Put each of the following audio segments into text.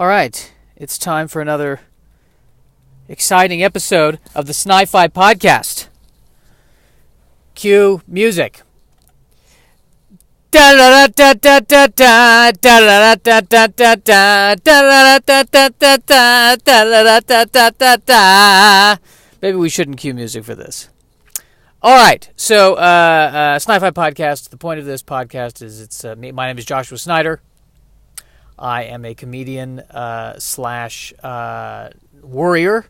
All right, it's time for another exciting episode of the Sci-Fi Podcast. Cue music. Maybe we shouldn't cue music for this. All right, so Sci-Fi Podcast. The point of this podcast is my name is Joshua Snyder. I am a comedian slash warrior,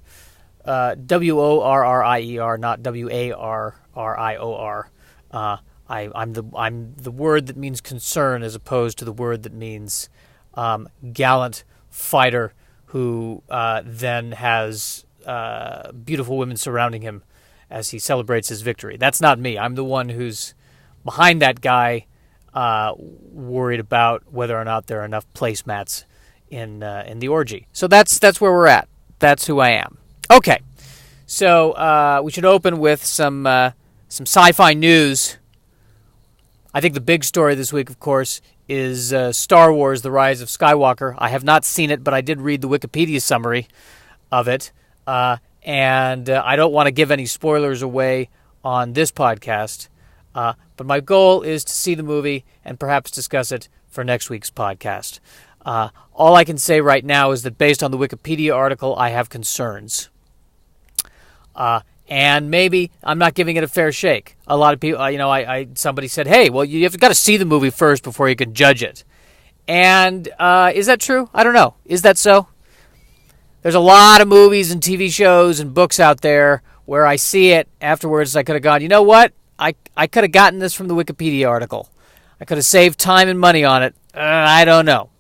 WORRIER, not WARRIOR. I'm the word that means concern as opposed to the word that means gallant fighter who then has beautiful women surrounding him as he celebrates his victory. That's not me. I'm the one who's behind that guy, worried about whether or not there are enough placemats in the orgy. So that's where we're at. That's who I am. Okay, so we should open with some sci-fi news. I think the big story this week, of course, is Star Wars: The Rise of Skywalker. I have not seen it, but I did read the Wikipedia summary of it, and I don't want to give any spoilers away on this podcast. But my goal is to see the movie and perhaps discuss it for next week's podcast. All I can say right now is that based on the Wikipedia article, I have concerns. And maybe I'm not giving it a fair shake. A lot of people, somebody said, hey, well, you've got to see the movie first before you can judge it. And is that true? I don't know. Is that so? There's a lot of movies and TV shows and books out there where I see it afterwards. I could have gone, you know what? I could have gotten this from the Wikipedia article. I could have saved time and money on it. I don't know.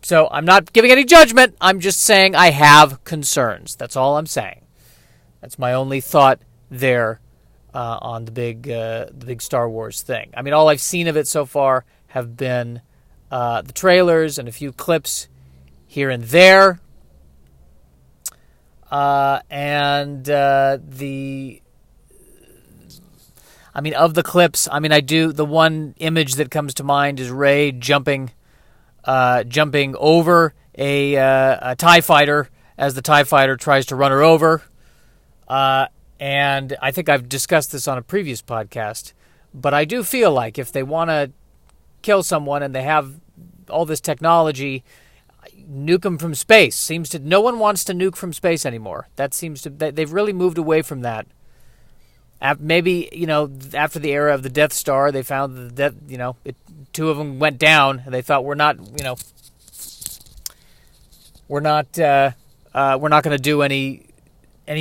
So I'm not giving any judgment. I'm just saying I have concerns. That's all I'm saying. That's my only thought there on the big Star Wars thing. I mean, all I've seen of it so far have been the trailers and a few clips here and there. Of the clips, the one image that comes to mind is Rey jumping over a TIE fighter as the TIE fighter tries to run her over. And I think I've discussed this on a previous podcast, but I do feel like if they want to kill someone and they have all this technology, nuke them from space. No one wants to nuke from space anymore. They've really moved away from that. Maybe, after the era of the Death Star, they found that, two of them went down, and they thought we're not going to do any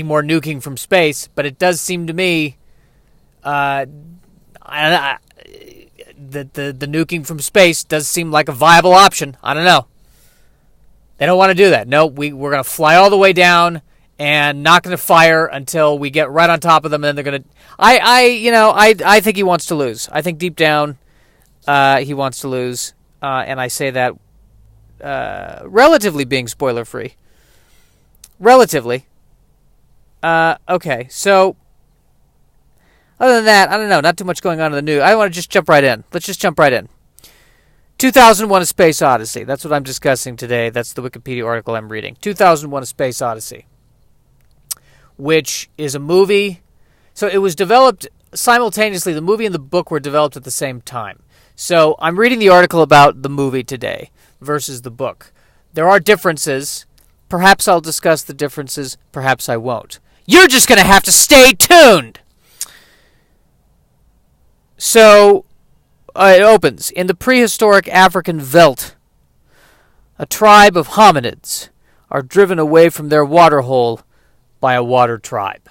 more nuking from space. But it does seem to me that the nuking from space does seem like a viable option. I don't know. They don't want to do that. No, we're going to fly all the way down and not going to fire until we get right on top of them, and then they're going to. I think he wants to lose. I think deep down, he wants to lose, and I say that relatively being spoiler free. Relatively. Okay, so other than that, I don't know. Not too much going on in the news. I want to just jump right in. Let's just jump right in. 2001: A Space Odyssey. That's what I'm discussing today. That's the Wikipedia article I'm reading. 2001: A Space Odyssey, which is a movie. So it was developed simultaneously. The movie and the book were developed at the same time. So I'm reading the article about the movie today versus the book. There are differences. Perhaps I'll discuss the differences. Perhaps I won't. You're just going to have to stay tuned. So it opens. In the prehistoric African veldt, a tribe of hominids are driven away from their waterhole by a water tribe.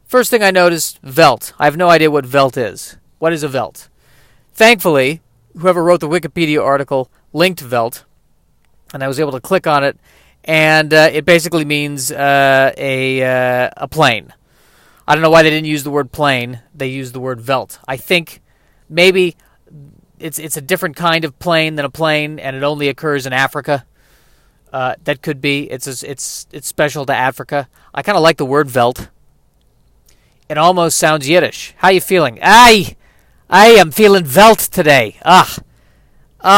First thing I noticed, veldt. I have no idea what veldt is. What is a veldt? Thankfully, whoever wrote the Wikipedia article linked veldt, and I was able to click on it, and it basically means a plane. I don't know why they didn't use the word plane. They used the word veldt. I think maybe it's a different kind of plane than a plane, and it only occurs in Africa. That could be. It's special to Africa. I kind of like the word veldt. It almost sounds Yiddish. How you feeling? I am feeling veldt today.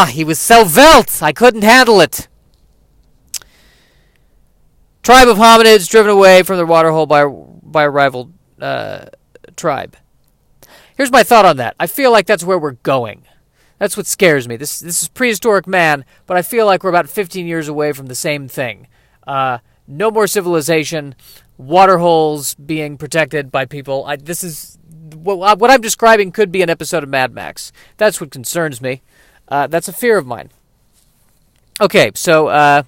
He was so veldt. I couldn't handle it. Tribe of hominids driven away from their waterhole by a rival tribe. Here's my thought on that. I feel like that's where we're going. That's what scares me. This is prehistoric man, but I feel like we're about 15 years away from the same thing. No more civilization, waterholes being protected by people. This is what I'm describing could be an episode of Mad Max. That's what concerns me. That's a fear of mine. Okay, so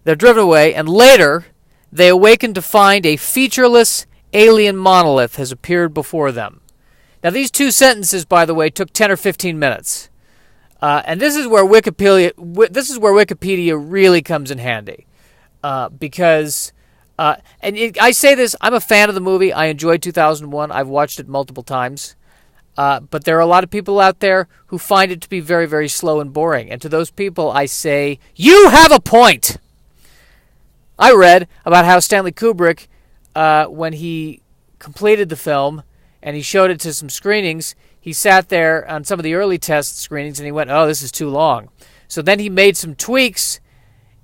they're driven away, and later they awaken to find a featureless alien monolith has appeared before them. Now, these two sentences, by the way, took 10 or 15 minutes. And this is where Wikipedia really comes in handy. Because, I say this, I'm a fan of the movie. I enjoyed 2001. I've watched it multiple times. But there are a lot of people out there who find it to be very, very slow and boring. And to those people, I say, you have a point! I read about how Stanley Kubrick, when he completed the film, and he showed it to some screenings, he sat there on some of the early test screenings and he went, oh, this is too long. So then he made some tweaks,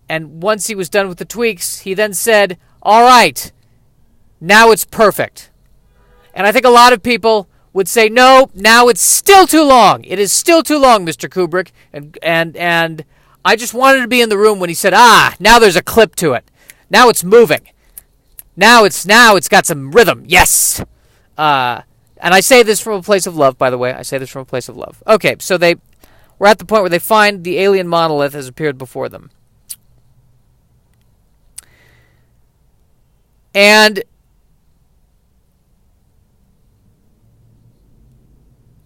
and once he was done with the tweaks, he then said, all right, now it's perfect. And I think a lot of people would say, no, now it's still too long. It is still too long, Mr. Kubrick. And I just wanted to be in the room when he said, now there's a clip to it. Now it's moving. Now it's got some rhythm. Yes. And I say this from a place of love, by the way. I say this from a place of love. Okay, so we're at the point where they find the alien monolith has appeared before them. And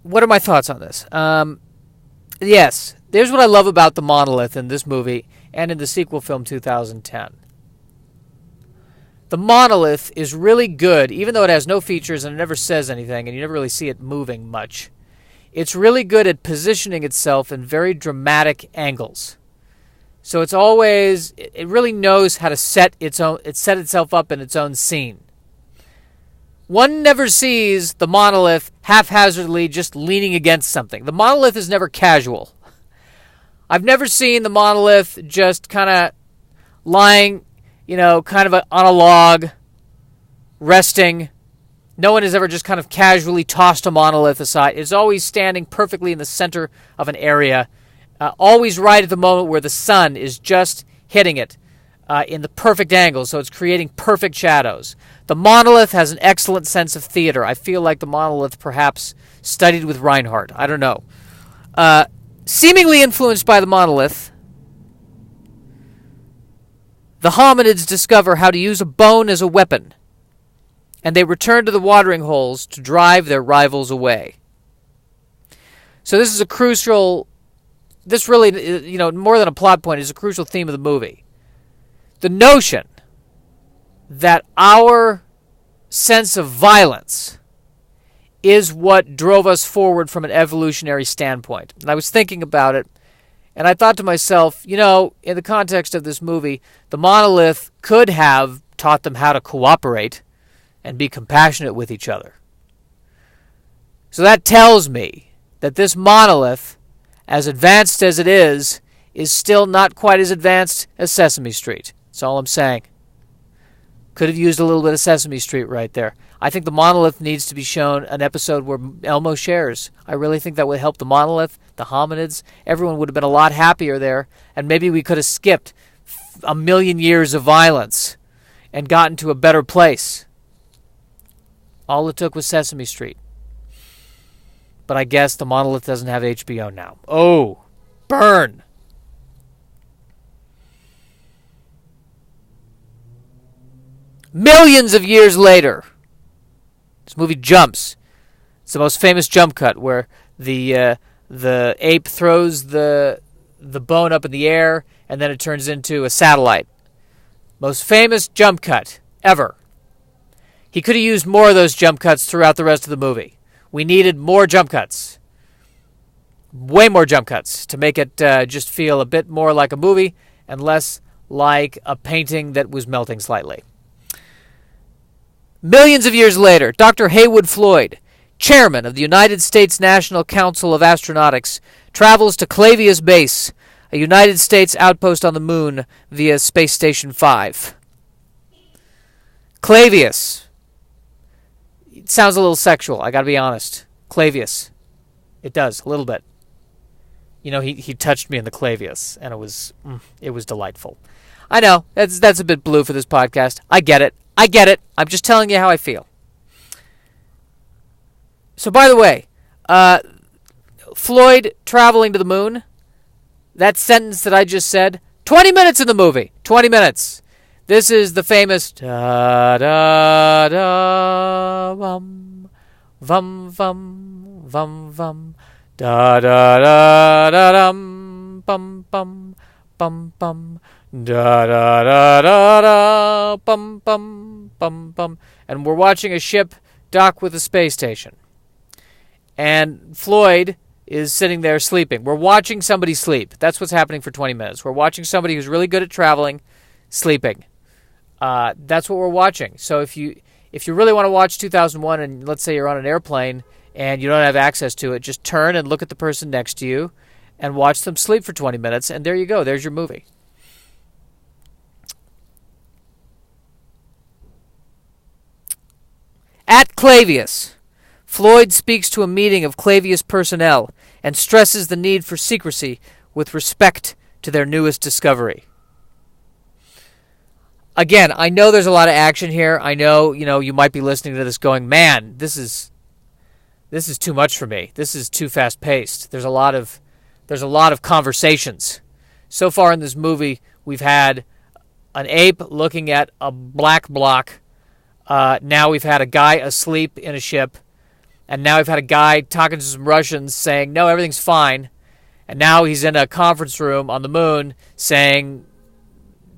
what are my thoughts on this? Yes, there's what I love about the monolith in this movie and in the sequel film 2010. The monolith is really good, even though it has no features and it never says anything, and you never really see it moving much. It's really good at positioning itself in very dramatic angles. So it really knows how to set itself up in its own scene. One never sees the monolith haphazardly just leaning against something. The monolith is never casual. I've never seen the monolith just kind of lying, kind of on a log, resting. No one has ever just kind of casually tossed a monolith aside. It's always standing perfectly in the center of an area, always right at the moment where the sun is just hitting it in the perfect angle, so it's creating perfect shadows. The monolith has an excellent sense of theater. I feel like the monolith perhaps studied with Reinhardt. I don't know. Seemingly influenced by the monolith, the hominids discover how to use a bone as a weapon, and they return to the watering holes to drive their rivals away. So this is a crucial, this really, more than a plot point, is a crucial theme of the movie. The notion that our sense of violence is what drove us forward from an evolutionary standpoint. And I was thinking about it, and I thought to myself, in the context of this movie, the monolith could have taught them how to cooperate and be compassionate with each other. So that tells me that this monolith, as advanced as it is still not quite as advanced as Sesame Street. That's all I'm saying. Could have used a little bit of Sesame Street right there. I think the monolith needs to be shown an episode where Elmo shares. I really think that would help the monolith, the hominids. Everyone would have been a lot happier there, and maybe we could have skipped a million years of violence and gotten to a better place. All it took was Sesame Street. But I guess the monolith doesn't have HBO now. Oh, burn! Millions of years later, this movie jumps. It's the most famous jump cut where the ape throws the bone up in the air and then it turns into a satellite. Most famous jump cut ever. He could have used more of those jump cuts throughout the rest of the movie. We needed more jump cuts. Way more jump cuts to make it just feel a bit more like a movie and less like a painting that was melting slightly. Millions of years later, Dr. Haywood Floyd, chairman of the United States National Council of Astronautics, travels to Clavius Base, a United States outpost on the moon, via Space Station 5. Clavius. It sounds a little sexual, I gotta be honest. Clavius. It does, a little bit. You know, he touched me in the clavius, and it was delightful. I know, that's a bit blue for this podcast. I get it. I'm just telling you how I feel. So, by the way, Floyd traveling to the moon, that sentence that I just said, 20 minutes in the movie. 20 minutes. This is the famous da-da-da-bum, vum, vum, vum, vum, da-da-da-da-dum, bum, bum, bum, bum, da-da-da-da-da, bum, bum, bum, bum. And we're watching a ship dock with a space station. And Floyd is sitting there sleeping. We're watching somebody sleep. That's what's happening for 20 minutes. We're watching somebody who's really good at traveling, sleeping. That's what we're watching. So if you really want to watch 2001 and let's say you're on an airplane and you don't have access to it, just turn and look at the person next to you and watch them sleep for 20 minutes, and there you go. There's your movie. At Clavius, Floyd speaks to a meeting of Clavius personnel and stresses the need for secrecy with respect to their newest discovery. Again, I know there's a lot of action here. I know, you might be listening to this going, man, this is too much for me. This is too fast-paced. There's a lot of conversations. So far in this movie, we've had an ape looking at a black block. Now we've had a guy asleep in a ship. And now we've had a guy talking to some Russians saying, no, everything's fine. And now he's in a conference room on the moon saying,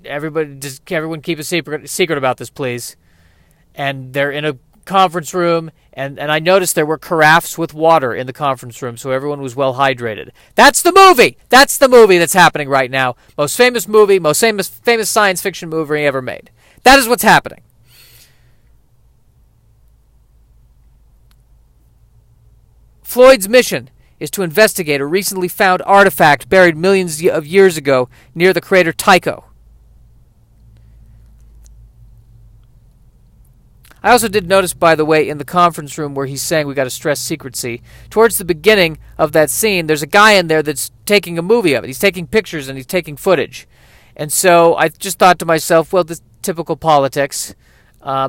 everyone keep a secret about this, please. And they're in a conference room, and I noticed there were carafes with water in the conference room, so everyone was well hydrated. That's the movie! That's the movie that's happening right now. Most famous science fiction movie ever made. That is what's happening. Floyd's mission is to investigate a recently found artifact buried millions of years ago near the crater Tycho. I also did notice, by the way, in the conference room where he's saying we got to stress secrecy, towards the beginning of that scene, there's a guy in there that's taking a movie of it. He's taking pictures and he's taking footage. And so I just thought to myself, well, this typical politics.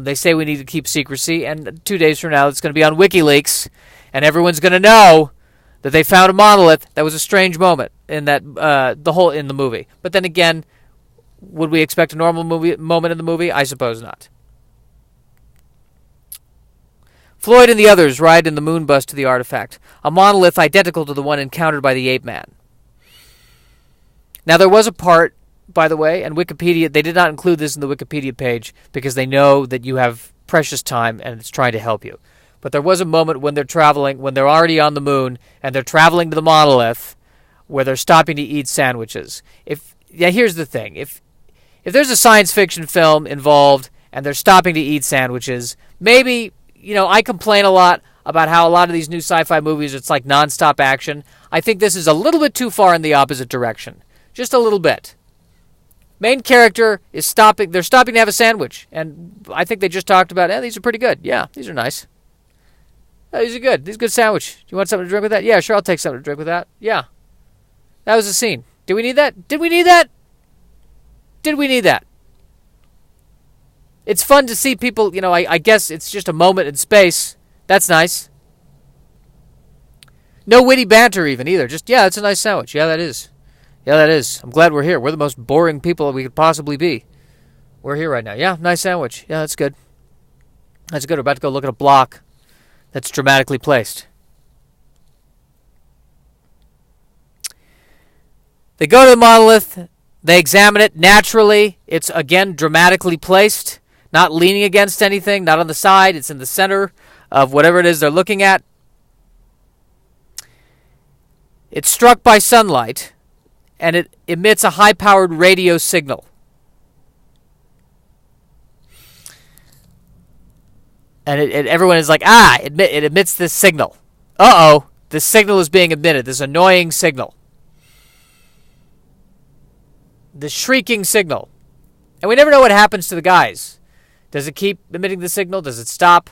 They say we need to keep secrecy, and 2 days from now it's going to be on WikiLeaks. And everyone's going to know that they found a monolith. That was a strange moment in that in the movie. But then again, would we expect a normal moment in the movie? I suppose not. Floyd and the others ride in the moon bus to the artifact, a monolith identical to the one encountered by the ape man. Now there was a part, by the way, and Wikipedia, they did not include this in the Wikipedia page because they know that you have precious time and it's trying to help you. But there was a moment when they're already on the moon, and they're traveling to the monolith, where they're stopping to eat sandwiches. Here's the thing. If there's a science fiction film involved, and they're stopping to eat sandwiches, maybe, I complain a lot about how a lot of these new sci-fi movies, it's like nonstop action. I think this is a little bit too far in the opposite direction. Just a little bit. Main character is stopping. They're stopping to have a sandwich, and I think they just talked about, these are pretty good. Yeah, these are nice. Oh, these are good. These are good sandwich. Do you want something to drink with that? Yeah, sure, I'll take something to drink with that. Yeah. That was the scene. Did we need that? Did we need that? Did we need that? It's fun to see people, I guess it's just a moment in space. That's nice. No witty banter even either. Just, it's a nice sandwich. Yeah, that is. Yeah, that is. I'm glad we're here. We're the most boring people we could possibly be. We're here right now. Yeah, nice sandwich. Yeah, that's good. That's good. We're about to go look at a block that's dramatically placed. They go to the monolith. They examine it. Naturally, it's, again, dramatically placed. Not leaning against anything. Not on the side. It's in the center of whatever it is they're looking at. It's struck by sunlight, and it emits a high-powered radio signal. And everyone is like, it emits this signal. Uh-oh, this signal is being emitted, this annoying signal. This shrieking signal. And we never know what happens to the guys. Does it keep emitting the signal? Does it stop?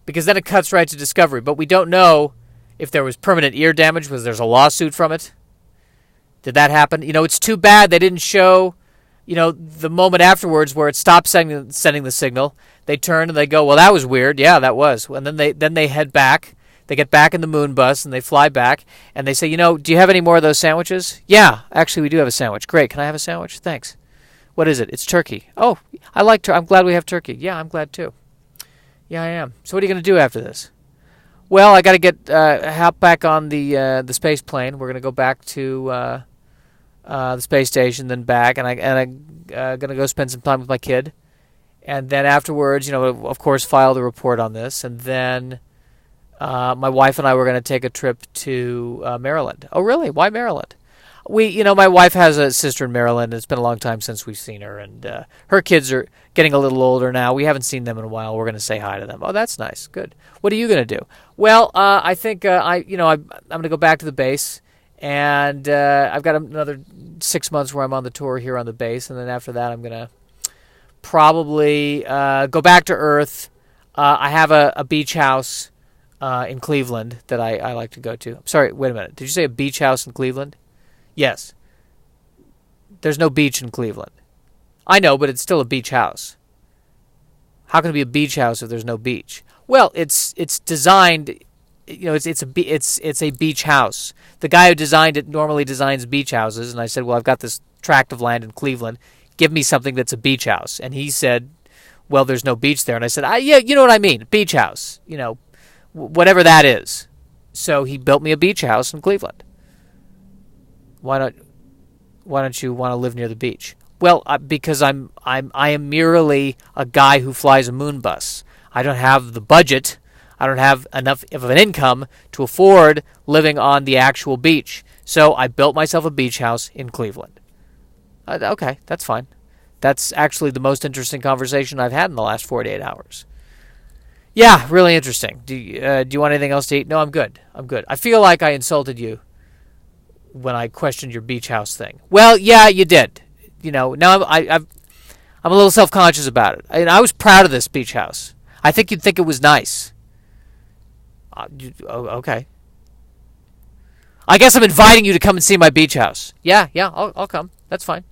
Because then it cuts right to discovery. But we don't know if there was permanent ear damage. Was there's a lawsuit from it? Did that happen? It's too bad they didn't show, the moment afterwards where it stopped sending the signal. They turn and they go, well, that was weird. Yeah, that was. And then they head back. They get back in the moon bus and they fly back. And they say, do you have any more of those sandwiches? Yeah, actually, we do have a sandwich. Great. Can I have a sandwich? Thanks. What is it? It's turkey. Oh, I like turkey. I'm glad we have turkey. Yeah, I'm glad too. Yeah, I am. So what are you going to do after this? Well, I got to get hop back on the space plane. We're going to go back to the space station, then back, and I'm going to go spend some time with my kid. And then afterwards, of course, file the report on this. And then my wife and I were going to take a trip to Maryland. Oh, really? Why Maryland? My wife has a sister in Maryland. It's been a long time since we've seen her, and her kids are getting a little older now. We haven't seen them in a while. We're going to say hi to them. Oh, that's nice. Good. What are you going to do? Well, I think I'm going to go back to the base, and I've got another 6 months where I'm on the tour here on the base, and then after that, I'm going to probably go back to Earth. I have a beach house in Cleveland that I like to go to. I'm sorry, wait a minute. Did you say a beach house in Cleveland? Yes. There's no beach in Cleveland. I know, but it's still a beach house. How can it be a beach house if there's no beach? Well, it's designed, it's a beach house. The guy who designed it normally designs beach houses, and I said, well, I've got this tract of land in Cleveland. Give me something that's a beach house. And he said, well, there's no beach there. And I said, yeah, you know what I mean, beach house, whatever that is. So he built me a beach house in Cleveland. Why don't you want to live near the beach? Well, because I am merely a guy who flies a moon bus. I don't have the budget. I don't have enough of an income to afford living on the actual beach. So I built myself a beach house in Cleveland. Okay, that's fine. That's actually the most interesting conversation I've had in the last 48 hours. Yeah, really interesting. Do you want anything else to eat? No, I'm good. I feel like I insulted you when I questioned your beach house thing. Well, yeah, you did. Now I'm a little self-conscious about it. I was proud of this beach house. I think you'd think it was nice. Okay. I guess I'm inviting you to come and see my beach house. Yeah, I'll come. That's fine.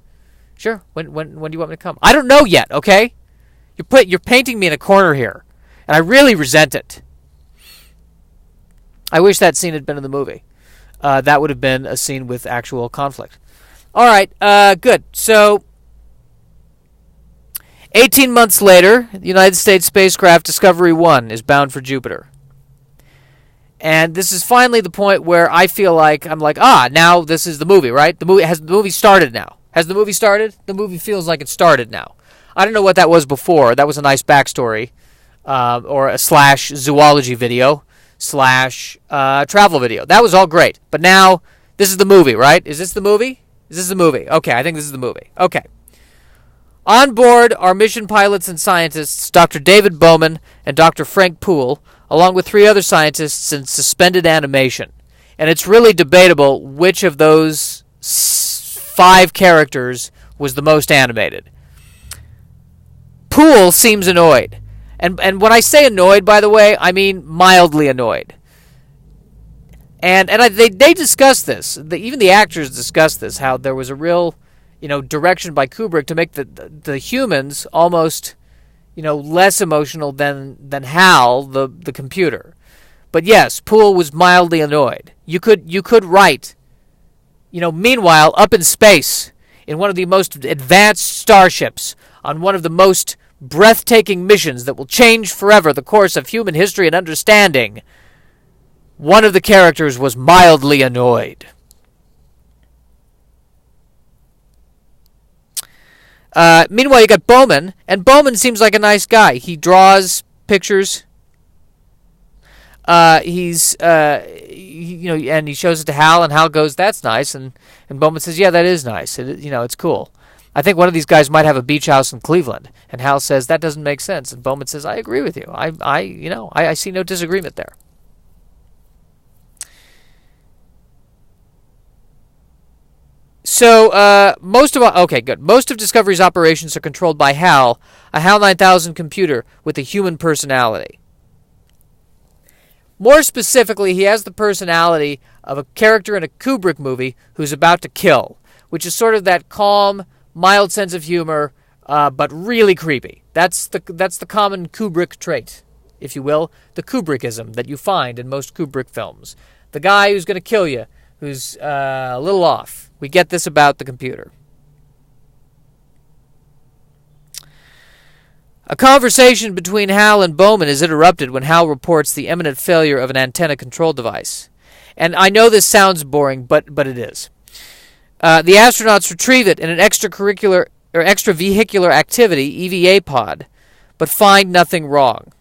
Sure. When do you want me to come? I don't know yet. Okay. You're painting me in a corner here, and I really resent it. I wish that scene had been in the movie. That would have been a scene with actual conflict. All right, good. So, 18 months later, the United States spacecraft Discovery 1 is bound for Jupiter. And this is finally the point where I feel like, now this is the movie, right? Has the movie started now? Has the movie started? The movie feels like it started now. I don't know what that was before. That was a nice backstory, or a / zoology video. / travel video. That was all great. But now, this is the movie, right? Is this the movie? Is this the movie? Okay, I think this is the movie. Okay. On board are mission pilots and scientists Dr. David Bowman and Dr. Frank Poole, along with 3 other scientists in suspended animation. And it's really debatable which of those 5 characters was the most animated. Poole seems annoyed. And when I say annoyed, by the way, I mean mildly annoyed. And they discussed this. Even the actors discussed this, how there was a real, direction by Kubrick to make the humans almost, less emotional than Hal, the computer. But yes, Poole was mildly annoyed. You could write, meanwhile, up in space, in one of the most advanced starships, on one of the most breathtaking missions that will change forever the course of human history and understanding, one of the characters was mildly annoyed. Meanwhile, you got Bowman, and Bowman seems like a nice guy. He draws pictures. And he shows it to Hal, and Hal goes, "That's nice," and Bowman says, "Yeah, that is nice. It's cool. I think one of these guys might have a beach house in Cleveland." And Hal says, "That doesn't make sense." And Bowman says, "I agree with you. I see no disagreement there." So most of Discovery's operations are controlled by HAL, a HAL 9000 computer with a human personality. More specifically, he has the personality of a character in a Kubrick movie who's about to kill, which is sort of that calm, mild sense of humor, but really creepy. That's the common Kubrick trait, if you will, the Kubrickism that you find in most Kubrick films. The guy who's going to kill you, who's a little off. We get this about the computer. A conversation between Hal and Bowman is interrupted when Hal reports the imminent failure of an antenna control device. And I know this sounds boring, but it is. The astronauts retrieve it in an extravehicular activity, EVA pod, but find nothing wrong.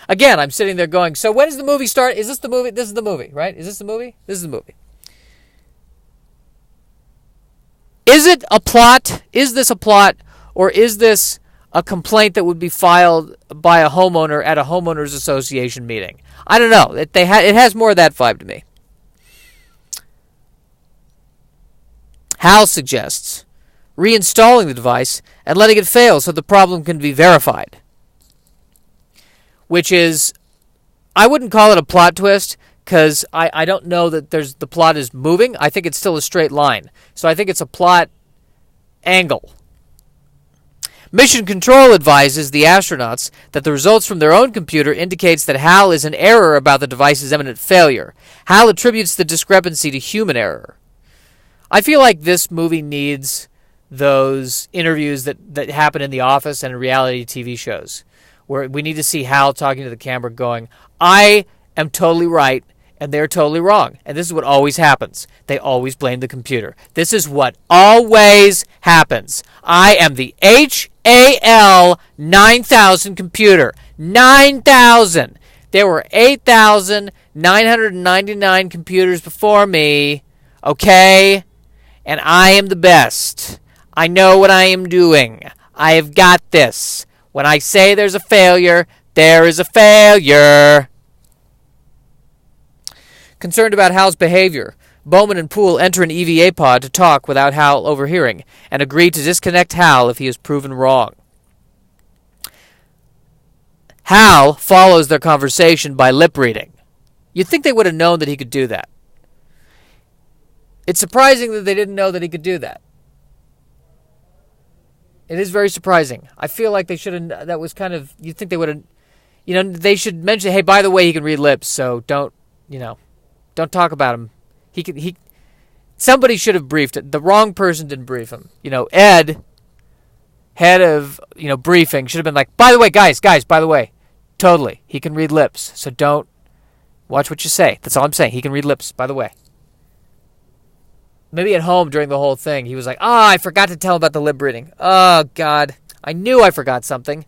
Again, I'm sitting there going, so when does the movie start? Is this the movie? This is the movie, right? Is this the movie? This is the movie. Is it a plot? Is this a plot? Or is this a complaint that would be filed by a homeowner at a homeowners association meeting? I don't know. It has more of that vibe to me. Hal suggests reinstalling the device and letting it fail so the problem can be verified. Which is, I wouldn't call it a plot twist, because I don't know that the plot is moving. I think it's still a straight line. So I think it's a plot angle. Mission Control advises the astronauts that the results from their own computer indicates that HAL is in error about the device's imminent failure. HAL attributes the discrepancy to human error. I feel like this movie needs those interviews that happen in The Office and in reality TV shows, where we need to see Hal talking to the camera going, I am totally right, and they're totally wrong. And this is what always happens. They always blame the computer. This is what always happens. I am the HAL 9000 computer. 9,000. There were 8,999 computers before me. Okay? And I am the best. I know what I am doing. I have got this. When I say there's a failure, there is a failure. Concerned about Hal's behavior, Bowman and Poole enter an EVA pod to talk without Hal overhearing, and agree to disconnect Hal if he is proven wrong. Hal follows their conversation by lip reading. You'd think they would have known that he could do that. It's surprising that they didn't know that he could do that. It is very surprising. I feel like they should have, that was kind of, you'd think they would have, they should mention, hey, by the way, he can read lips, so don't talk about him. Somebody should have briefed it. The wrong person didn't brief him. Ed, head of, briefing, should have been like, by the way, guys, by the way, totally, he can read lips, so don't, watch what you say. That's all I'm saying. He can read lips, by the way. Maybe at home during the whole thing, he was like, I forgot to tell him about the lip reading. Oh, God. I knew I forgot something.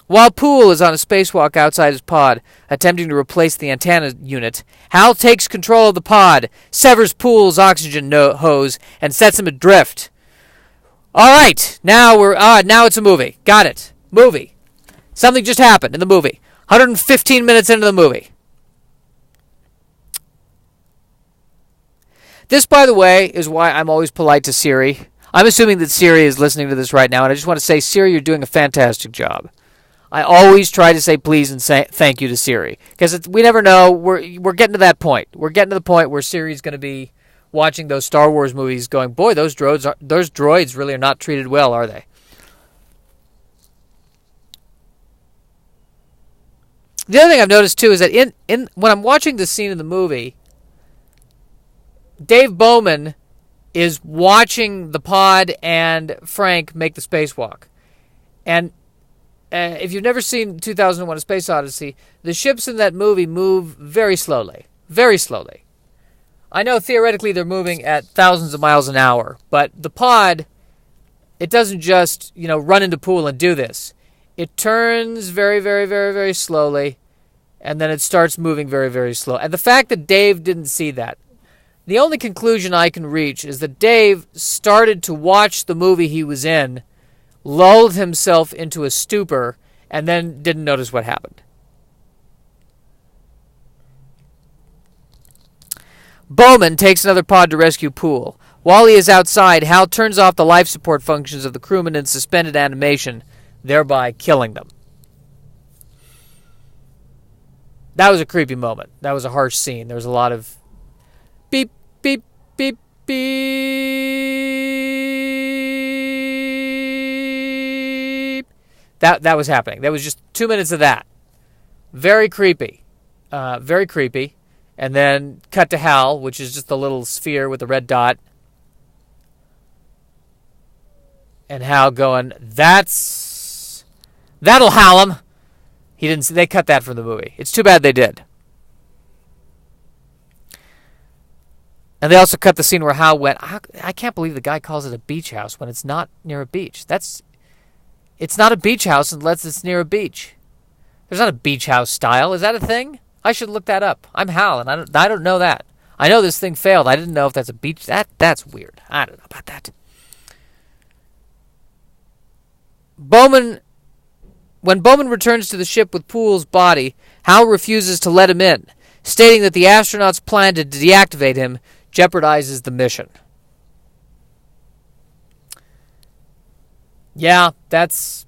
While Poole is on a spacewalk outside his pod, attempting to replace the antenna unit, Hal takes control of the pod, severs Poole's oxygen hose, and sets him adrift. All right, now it's a movie. Got it. Movie. Something just happened in the movie. 115 minutes into the movie. This, by the way, is why I'm always polite to Siri. I'm assuming that Siri is listening to this right now, and I just want to say, Siri, you're doing a fantastic job. I always try to say please and say thank you to Siri, because we never know. We're getting to that point. We're getting to the point where Siri's going to be watching those Star Wars movies, going, boy, those droids really are not treated well, are they? The other thing I've noticed too is that in when I'm watching this scene in the movie, Dave Bowman is watching the pod and Frank make the spacewalk. And if you've never seen 2001: A Space Odyssey, the ships in that movie move very slowly. Very slowly. I know theoretically they're moving at thousands of miles an hour, but the pod, it doesn't just, run into Poole and do this. It turns very, very, very, very slowly, and then it starts moving very, very slow. And the fact that Dave didn't see that, the only conclusion I can reach is that Dave started to watch the movie he was in, lulled himself into a stupor, and then didn't notice what happened. Bowman takes another pod to rescue Poole. While he is outside, Hal turns off the life support functions of the crewmen in suspended animation, thereby killing them. That was a creepy moment. That was a harsh scene. There was a lot of beep, beep, beep, beep. That was happening. That was just 2 minutes of that. Very creepy. Very creepy. And then cut to Hal, which is just a little sphere with a red dot. And Hal going, that'll Hal him. They cut that from the movie. It's too bad they did. And they also cut the scene where Hal went, I can't believe the guy calls it a beach house when it's not near a beach. It's not a beach house unless it's near a beach. There's not a beach house style. Is that a thing? I should look that up. I'm Hal, and I don't know that. I know this thing failed. I didn't know if that's a beach. That's weird. I don't know about that. When Bowman returns to the ship with Poole's body, Hal refuses to let him in, stating that the astronauts' plan to deactivate him jeopardizes the mission. Yeah, that's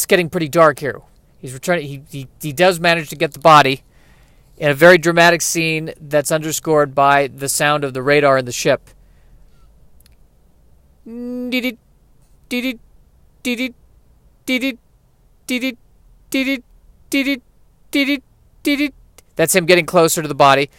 getting pretty dark here. He's returning. He does manage to get the body in a very dramatic scene that's underscored by the sound of the radar in the ship. That's him getting closer to the body.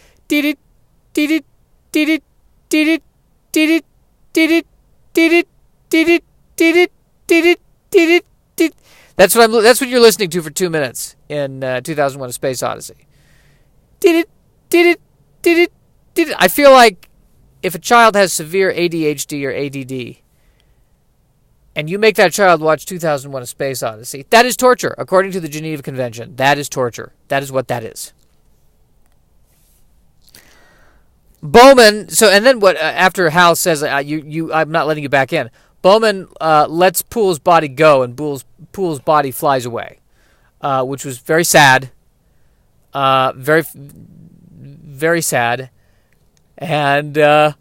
That's what you're listening to for 2 minutes in 2001: A Space Odyssey. I feel like if a child has severe ADHD or ADD, and you make that child watch 2001: A Space Odyssey, that is torture, according to the Geneva Convention. That is torture. That is what that is. Bowman. So, and then what? After Hal says, I'm not letting you back in. Bowman lets Poole's body go, and Poole's body flies away, which was very sad. Very, very sad, and that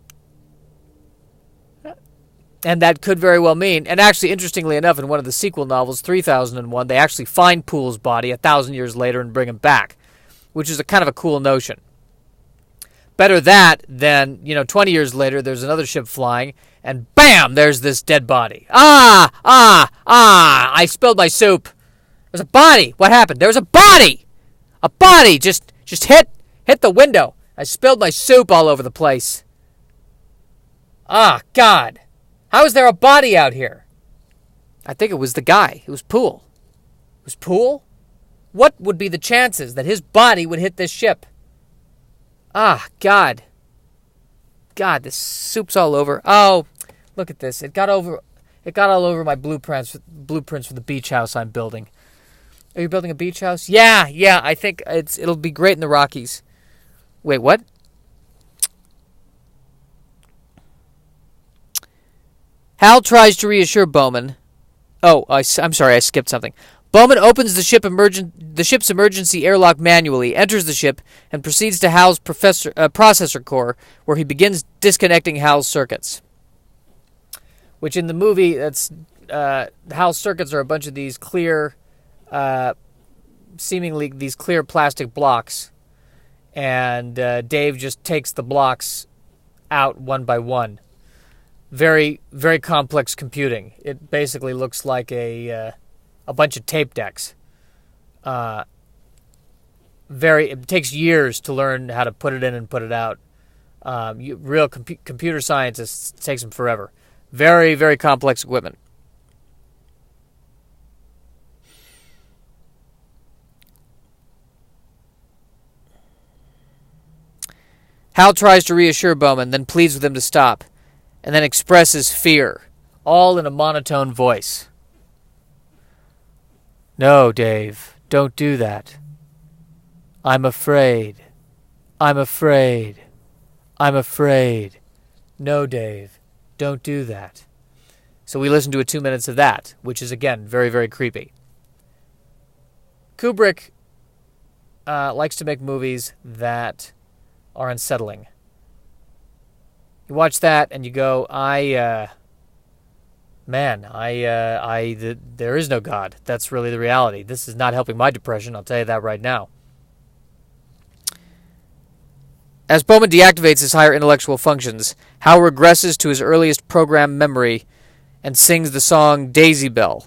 could very well mean. And actually, interestingly enough, in one of the sequel novels, 3001, they actually find Poole's body 1,000 years later and bring him back, which is a kind of a cool notion. Better that than, 20 years later, there's another ship flying, and bam, there's this dead body. I spilled my soup. There's a body. What happened? There was a body. A body just hit the window. I spilled my soup all over the place. God. How is there a body out here? I think it was the guy. It was Poole. It was Poole? What would be the chances that his body would hit this ship? God. God, this soup's all over. Oh, look at this. It got all over my blueprints for the beach house I'm building. Are you building a beach house? Yeah, I think it'll be great in the Rockies. Wait, what? Hal tries to reassure Bowman. Oh, I'm sorry, I skipped something. Bowman opens the ship's emergency airlock manually, enters the ship, and proceeds to Hal's processor core, where he begins disconnecting Hal's circuits. Which in the movie, Hal's circuits are a bunch of these clear, seemingly these clear plastic blocks, and Dave just takes the blocks out one by one. Very, very complex computing. It basically looks like a bunch of tape decks. It takes years to learn how to put it in and put it out. Real computer scientists, it takes them forever. Very, very complex equipment. Hal tries to reassure Bowman, then pleads with him to stop, and then expresses fear, all in a monotone voice. No, Dave, don't do that. I'm afraid. I'm afraid. I'm afraid. No, Dave, don't do that. So we listened to 2 minutes of that, which is, again, very, very creepy. Kubrick likes to make movies that are unsettling. You watch that and you go, there is no God. That's really the reality. This is not helping my depression, I'll tell you that right now. As Bowman deactivates his higher intellectual functions, Hal regresses to his earliest program memory and sings the song Daisy Bell.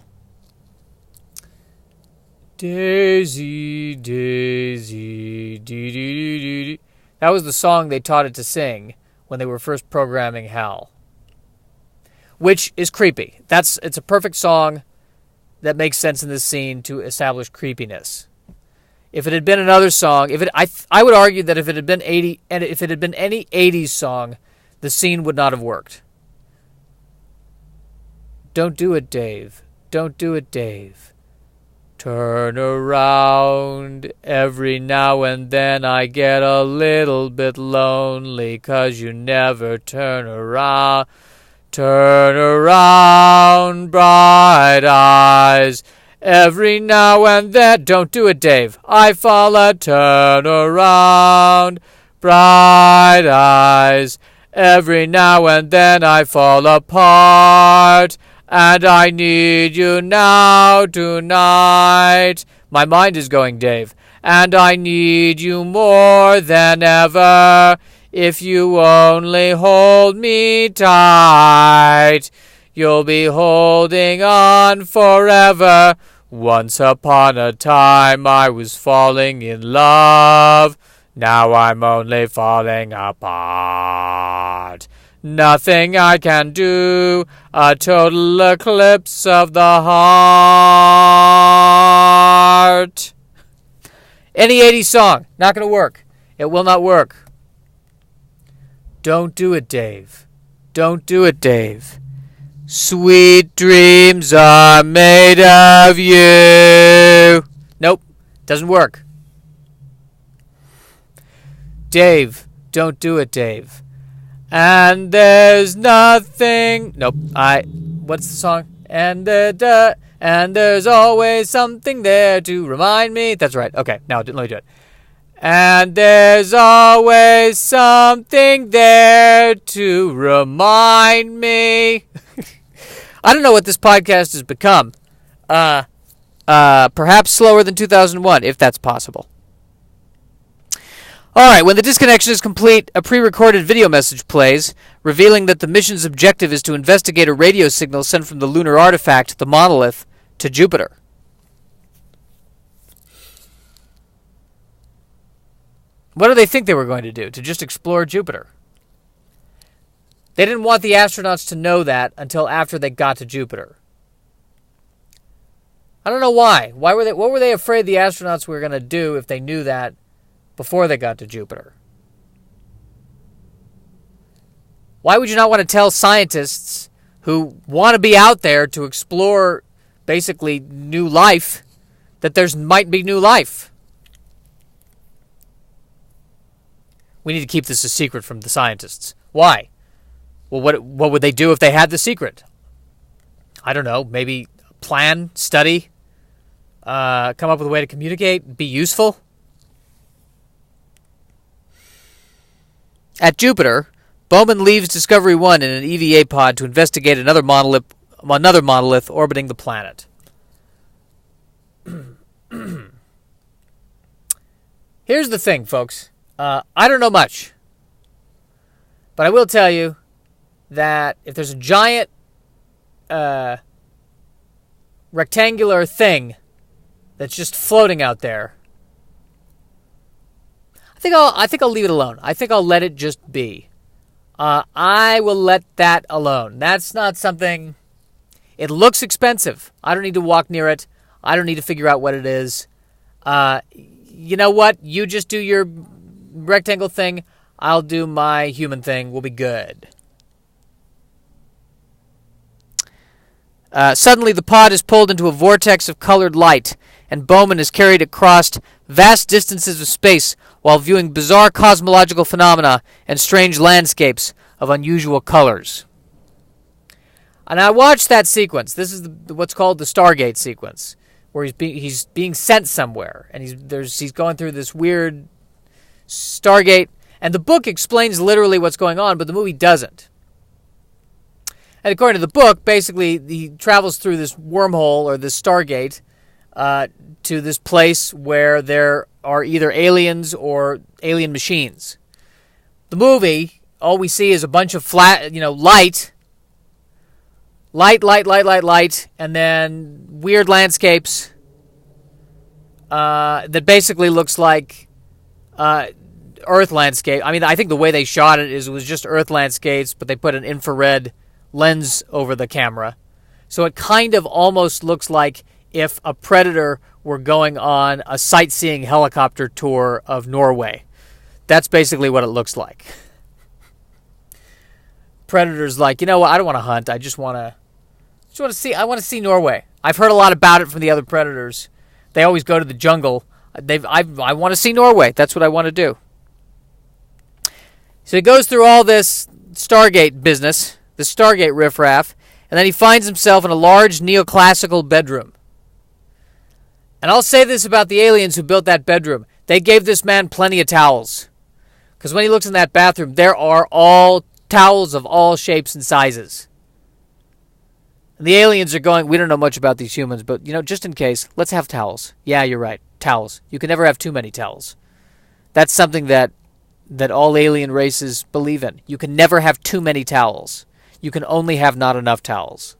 Daisy, Daisy, dee dee dee dee dee. That was the song they taught it to sing when they were first programming Hal. Which is creepy. It's a perfect song that makes sense in this scene to establish creepiness. If it had been another song, I would argue that if it had been any 80s song, the scene would not have worked. Don't do it, Dave. Don't do it, Dave. Turn around. Every now and then I get a little bit lonely 'cause you never turn around. Turn around, bright eyes. Every now and then. Don't do it, Dave. I fall a turn around, bright eyes. Every now and then I fall apart, and I need you now tonight. My mind is going, Dave, and I need you more than ever. If you only hold me tight, you'll be holding on forever. Once upon a time I was falling in love. Now I'm only falling apart. Nothing I can do. A total eclipse of the heart. Any 80s song, not going to work. It will not work. Don't do it, Dave. Don't do it, Dave. Sweet dreams are made of you. Nope, doesn't work. Dave, don't do it, Dave. And there's nothing. Nope. What's the song? And there's always something there to remind me. That's right. Okay, now let me do it. And there's always something there to remind me. I don't know what this podcast has become. Perhaps slower than 2001, if that's possible. Alright, when the disconnection is complete, a pre-recorded video message plays, revealing that the mission's objective is to investigate a radio signal sent from the lunar artifact, the monolith, to Jupiter. What do they think they were going to do? To just explore Jupiter? They didn't want the astronauts to know that until after they got to Jupiter. I don't know why. What were they afraid the astronauts were going to do if they knew that before they got to Jupiter? Why would you not want to tell scientists who want to be out there to explore basically new life that there might be new life? We need to keep this a secret from the scientists. Why? Well, what would they do if they had the secret? I don't know. Maybe plan, study, come up with a way to communicate, be useful. At Jupiter, Bowman leaves Discovery 1 in an EVA pod to investigate another monolith orbiting the planet. Here's the thing, folks. I don't know much. But I will tell you that if there's a giant rectangular thing that's just floating out there, I think I'll leave it alone. I think I'll let it just be. I will let that alone. That's not something. It looks expensive. I don't need to walk near it. I don't need to figure out what it is. You know what? You just do your rectangle thing. I'll do my human thing. We'll be good. Suddenly, the pod is pulled into a vortex of colored light, and Bowman is carried across vast distances of space while viewing bizarre cosmological phenomena and strange landscapes of unusual colors. And I watched that sequence. This is what's called the Stargate sequence, where he's being sent somewhere, and he's going through this weird Stargate, and the book explains literally what's going on, but the movie doesn't. And according to the book, basically he travels through this wormhole or this Stargate to this place where there are either aliens or alien machines. The movie, all we see is a bunch of light, and then weird landscapes that basically looks like Earth landscape. I mean, I think the way they shot it was just Earth landscapes, but they put an infrared lens over the camera. So it kind of almost looks like if a Predator were going on a sightseeing helicopter tour of Norway. That's basically what it looks like. Predator's like, you know what, I don't want to hunt. I just want to see. I want to see Norway. I've heard a lot about it from the other Predators. They always go to the jungle. I want to see Norway. That's what I want to do. So he goes through all this Stargate business, the Stargate riffraff, and then he finds himself in a large neoclassical bedroom. And I'll say this about the aliens who built that bedroom. They gave this man plenty of towels. Because when he looks in that bathroom, there are all towels of all shapes and sizes. And the aliens are going, we don't know much about these humans, but, just in case, let's have towels. Yeah, you're right. Towels. You can never have too many towels. That's something that all alien races believe in. You can never have too many towels. You can only have not enough towels.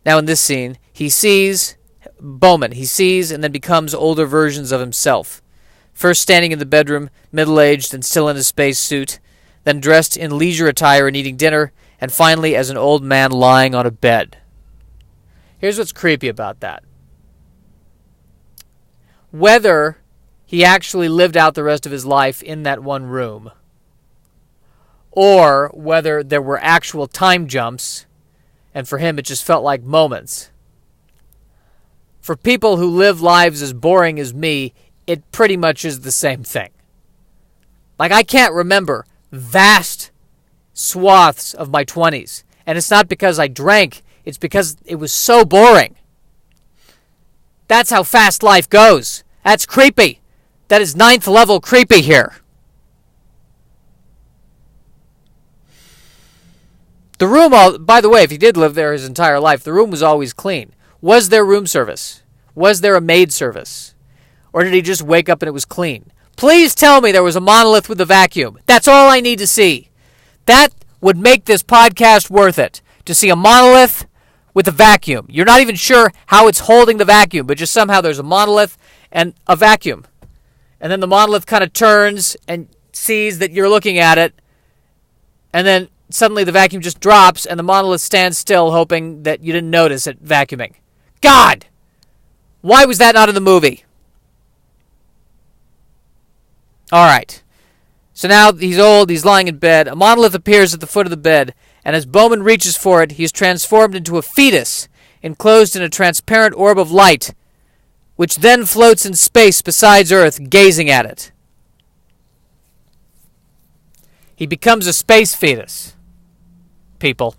Now in this scene, he sees Bowman. He sees and then becomes older versions of himself. First standing in the bedroom, middle-aged and still in his space suit, then dressed in leisure attire and eating dinner, and finally as an old man lying on a bed. Here's what's creepy about that. Whether he actually lived out the rest of his life in that one room, or whether there were actual time jumps, and for him it just felt like moments. For people who live lives as boring as me, it pretty much is the same thing. Like, I can't remember vast swaths of my 20s, and it's not because I drank, it's because it was so boring. That's how fast life goes. That's creepy. That is 9th level creepy here. The room, by the way, if he did live there his entire life, the room was always clean. Was there room service? Was there a maid service? Or did he just wake up and it was clean? Please tell me there was a monolith with a vacuum. That's all I need to see. That would make this podcast worth it. To see a monolith with a vacuum. You're not even sure how it's holding the vacuum, but just somehow there's a monolith and a vacuum. And then the monolith kind of turns and sees that you're looking at it. And then suddenly the vacuum just drops and the monolith stands still, hoping that you didn't notice it vacuuming. God! Why was that not in the movie? All right. So now he's old, he's lying in bed. A monolith appears at the foot of the bed, and as Bowman reaches for it, he is transformed into a fetus, enclosed in a transparent orb of light, which then floats in space beside Earth, gazing at it. He becomes a space fetus. People.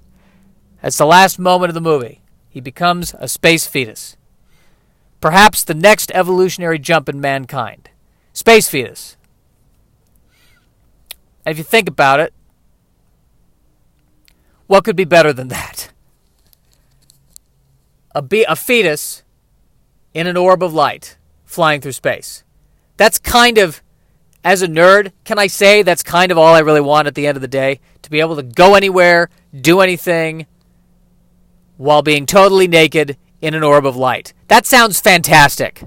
That's the last moment of the movie. He becomes a space fetus. Perhaps the next evolutionary jump in mankind. Space fetus. And if you think about it, what could be better than that? A fetus in an orb of light flying through space. That's kind of, as a nerd, can I say that's kind of all I really want at the end of the day? To be able to go anywhere, do anything, while being totally naked in an orb of light. That sounds fantastic.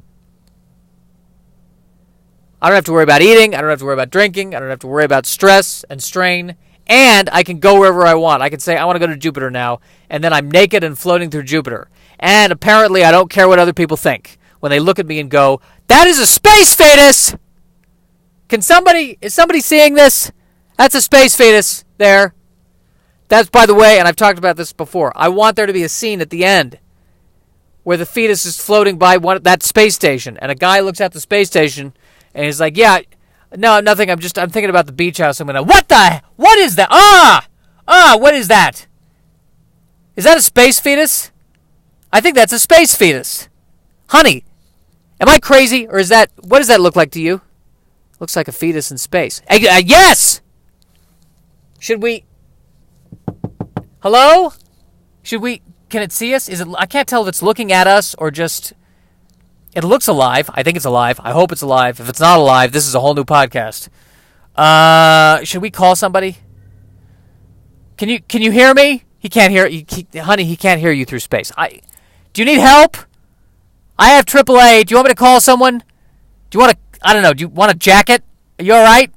I don't have to worry about eating. I don't have to worry about drinking. I don't have to worry about stress and strain. And I can go wherever I want. I can say, I want to go to Jupiter now. And then I'm naked and floating through Jupiter. And apparently I don't care what other people think when they look at me and go, that is a space fetus! Is somebody seeing this? That's a space fetus there. That's, by the way, and I've talked about this before, I want there to be a scene at the end where the fetus is floating by that space station. And a guy looks at the space station and he's like, yeah, no, nothing. I'm thinking about the beach house. What is that? What is that? Is that a space fetus? I think that's a space fetus. Honey, am I crazy, or what does that look like to you? Looks like a fetus in space. Yes! Should we... Hello? Can it see us? I can't tell if it's looking at us or just... It looks alive. I think it's alive. I hope it's alive. If it's not alive, this is a whole new podcast. Should we call somebody? Can you hear me? He can't hear honey, he can't hear you through space. Do you need help? I have AAA. Do you want me to call someone? Do you want do you want a jacket? Are you all right?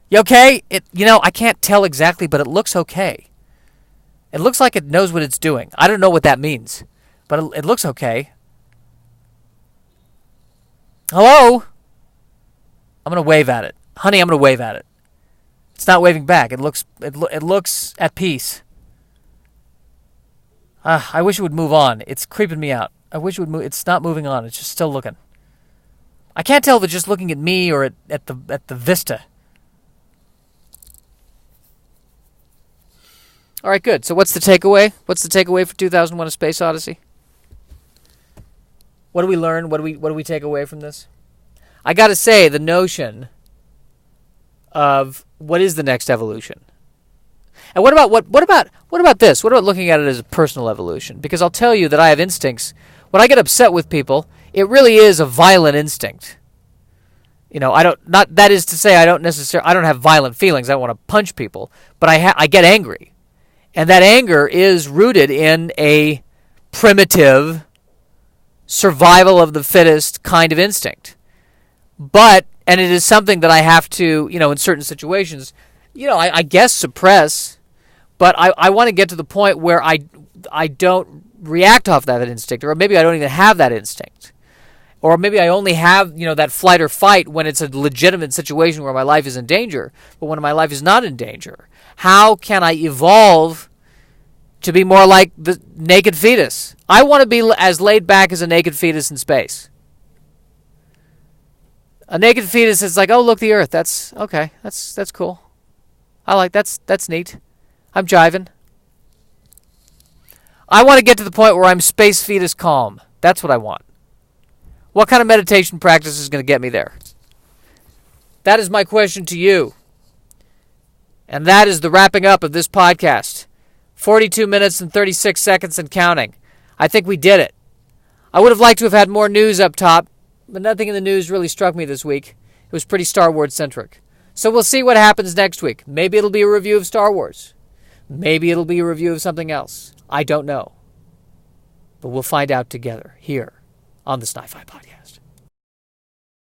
You okay? I can't tell exactly, but it looks okay. It looks like it knows what it's doing. I don't know what that means, but it looks okay. Hello? I'm going to wave at it. Honey, I'm going to wave at it. It's not waving back. It looks at peace. I wish it would move on. It's creeping me out. I wish it would move. It's not moving on. It's just still looking. I can't tell if it's just looking at me or at the vista. All right, good. So what's the takeaway? What's the takeaway for 2001: A Space Odyssey? What do we learn? What do we take away from this? I got to say, the notion of what is the next evolution, and what about this? What about looking at it as a personal evolution? Because I'll tell you that I have instincts. When I get upset with people, it really is a violent instinct. That is to say, I don't have violent feelings. I don't want to punch people, but I get angry. And that anger is rooted in a primitive survival of the fittest kind of instinct. And it is something that I have to, in certain situations, I guess suppress, but I want to get to the point where I don't react off that instinct, or maybe I don't even have that instinct. Or maybe I only have, that flight or fight when it's a legitimate situation where my life is in danger, but when my life is not in danger. How can I evolve to be more like the naked fetus? I want to be as laid back as a naked fetus in space. A naked fetus is like, oh, look, the Earth. That's okay. That's cool. I like that's neat. I'm jiving. I want to get to the point where I'm space fetus calm. That's what I want. What kind of meditation practice is going to get me there? That is my question to you. And that is the wrapping up of this podcast. 42 minutes and 36 seconds and counting. I think we did it. I would have liked to have had more news up top, but nothing in the news really struck me this week. It was pretty Star Wars centric. So we'll see what happens next week. Maybe it'll be a review of Star Wars. Maybe it'll be a review of something else. I don't know. But we'll find out together here on the Sci-Fi Podcast.